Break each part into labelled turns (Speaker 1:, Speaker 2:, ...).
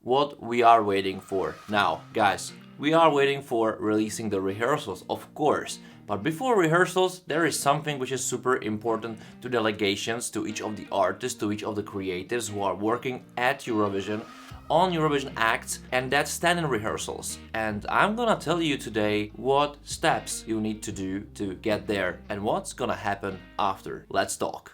Speaker 1: what we are waiting for. Now, guys, we are waiting for releasing the rehearsals, of course. But before rehearsals, there is something which is super important to delegations, to each of the artists, to each of the creatives who are working at Eurovision, on Eurovision acts, and that's stand-in rehearsals. And I'm gonna tell you today what steps you need to do to get there and what's gonna happen after. Let's talk.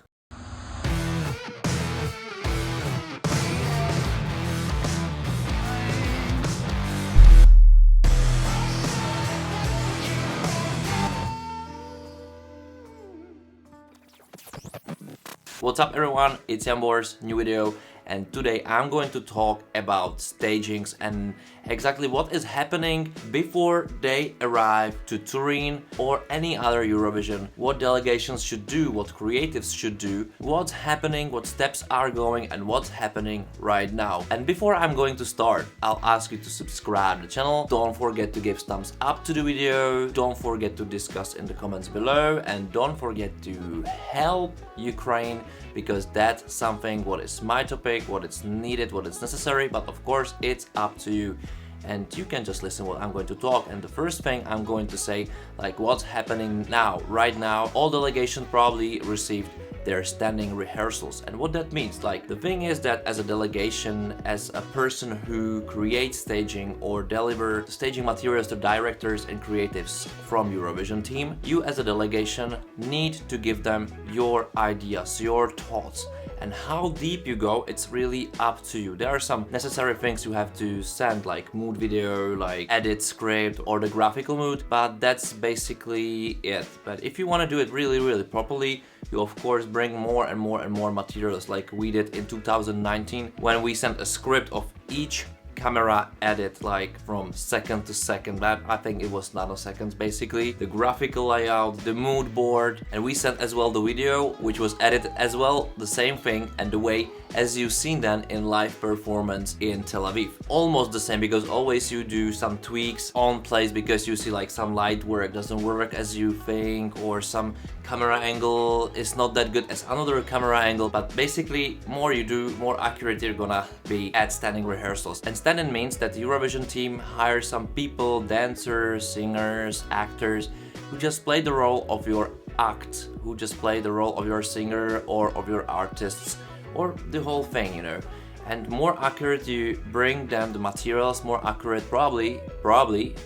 Speaker 1: What's up everyone, it's Jambors, new video, and today I'm going to talk about stagings and exactly what is happening before they arrive to Turin or any other Eurovision, what delegations should do, what creatives should do, what's happening, what steps are going and what's happening right now. And before I'm going to start, I'll ask you to subscribe to the channel, don't forget to give thumbs up to the video, don't forget to discuss in the comments below, and don't forget to help Ukraine, because that's something what is my topic, what is needed, what is necessary, but of course it's up to you. And you can just listen what I'm going to talk. And the first thing I'm going to say, like what's happening now, right now, all delegations probably received their standing rehearsals. And what that means, like the thing is that as a delegation, as a person who creates staging or deliver staging materials to directors and creatives from Eurovision team, you as a delegation need to give them your ideas, your thoughts. And how deep you go, it's really up to you. There are some necessary things you have to send, like mood video, like edit script or the graphical mood, but that's basically it. But if you want to do it really properly, you of course bring more and more materials, like we did in 2019 when we sent a script of each camera edit, like from second to second, that I think it was nanoseconds basically, the graphical layout, the mood board, and we sent as well the video which was edited as well, the same thing and the way as you've seen then in live performance in Tel Aviv. Almost the same, because always you do some tweaks on place because you see like some light work doesn't work as you think, or some camera angle is not that good as another camera angle, but basically more you do, more accurate you're gonna be at standing rehearsals. And stand-in means that the Eurovision team hires some people, dancers, singers, actors, who just play the role of your act, who just play the role of your singer or of your artists, or the whole thing, you know. And more accurate you bring them the materials, more accurate probably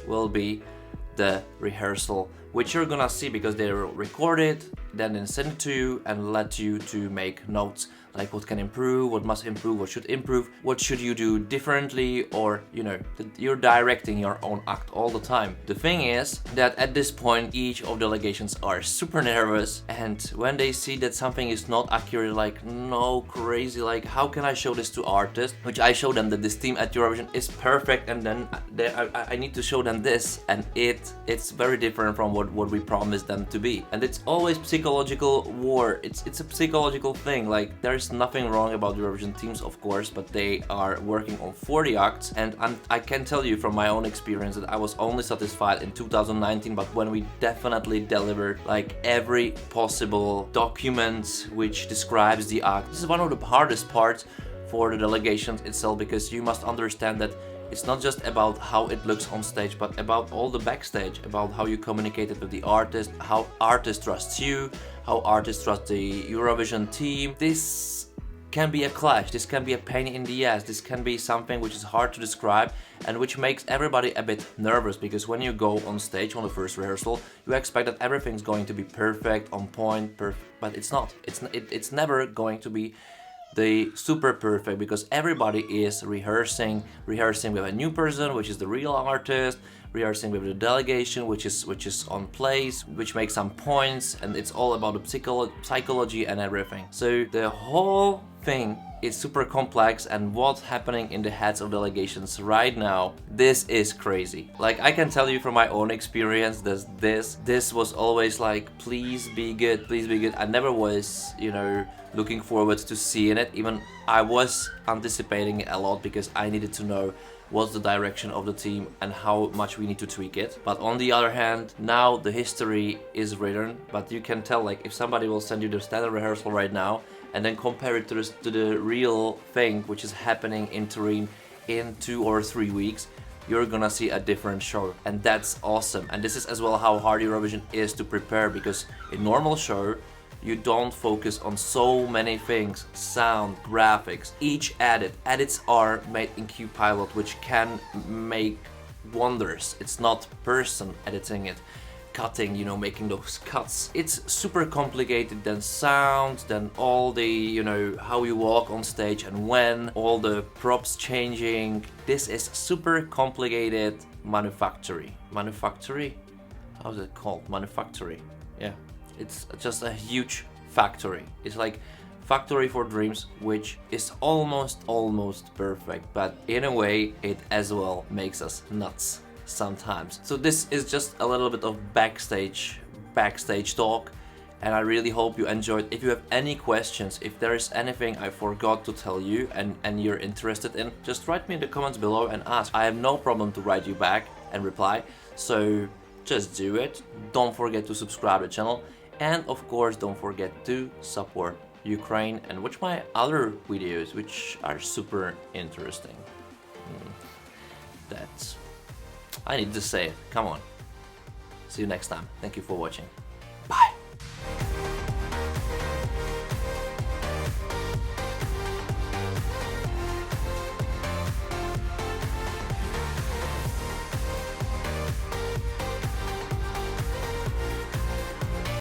Speaker 1: will be the rehearsal, which you're gonna see because they record it, then they send it to you and let you to make notes, like what can improve, what must improve, what should improve, what should you do differently, or you know, you're directing your own act all the time. The thing is that at this point each of delegations are super nervous, and when they see that something is not accurate, like no crazy, like how can I show this to artists, which I show them that this team at Eurovision is perfect, and then I need to show them this, and it's very different from what we promised them to be. And it's always psychological war, it's a psychological thing. Like there's nothing wrong about Eurovision teams, of course, but they are working on 40 acts, and I can tell you from my own experience that I was only satisfied in 2019, but when we definitely delivered like every possible document which describes the act. This is one of the hardest parts for the delegations itself, because you must understand that it's not just about how it looks on stage, but about all the backstage, about how you communicated with the artist, how artist trusts you, how artists trust the Eurovision team. This can be a clash, this can be a pain in the ass, this can be something which is hard to describe and which makes everybody a bit nervous, because when you go on stage on the first rehearsal, you expect that everything's going to be perfect, on point, perfect, but it's not. It's never going to be the super perfect, because everybody is rehearsing with a new person, which is the real artist, rehearsing with the delegation, which is on place, which makes some points, and it's all about the psychology and everything. So the whole thing is super complex, and what's happening in the heads of delegations right now, this is crazy. Like I can tell you from my own experience that this was always like, please be good, please be good. I never was, you know, looking forward to seeing it. Even I was anticipating it a lot, because I needed to know what's the direction of the team and how much we need to tweak it. But on the other hand, now the history is written, but you can tell, like if somebody will send you the standard rehearsal right now and then compare it to the real thing which is happening in Turin in 2 or 3 weeks, you're gonna see a different show, and that's awesome. And this is as well how hard Eurovision is to prepare, because in normal show you don't focus on so many things: sound, graphics, each edits are made in QPilot, which can make wonders. It's not person editing it, cutting, you know, making those cuts. It's super complicated, then sound, then all the, you know, how you walk on stage and when, all the props changing. This is super complicated manufactory. How's it called? Manufactory. Yeah, it's just a huge factory. It's like factory for dreams, which is almost perfect, but in a way it as well makes us nuts sometimes. So this is just a little bit of backstage talk, and I really hope you enjoyed. If you have any questions, if there is anything I forgot to tell you and you're interested in, just write me in the comments below and ask. I have no problem to write you back and reply, so just do it. Don't forget to subscribe to the channel, and of course don't forget to support Ukraine and watch my other videos, which are super interesting. I need to say it. Come on. See you next time. Thank you for watching.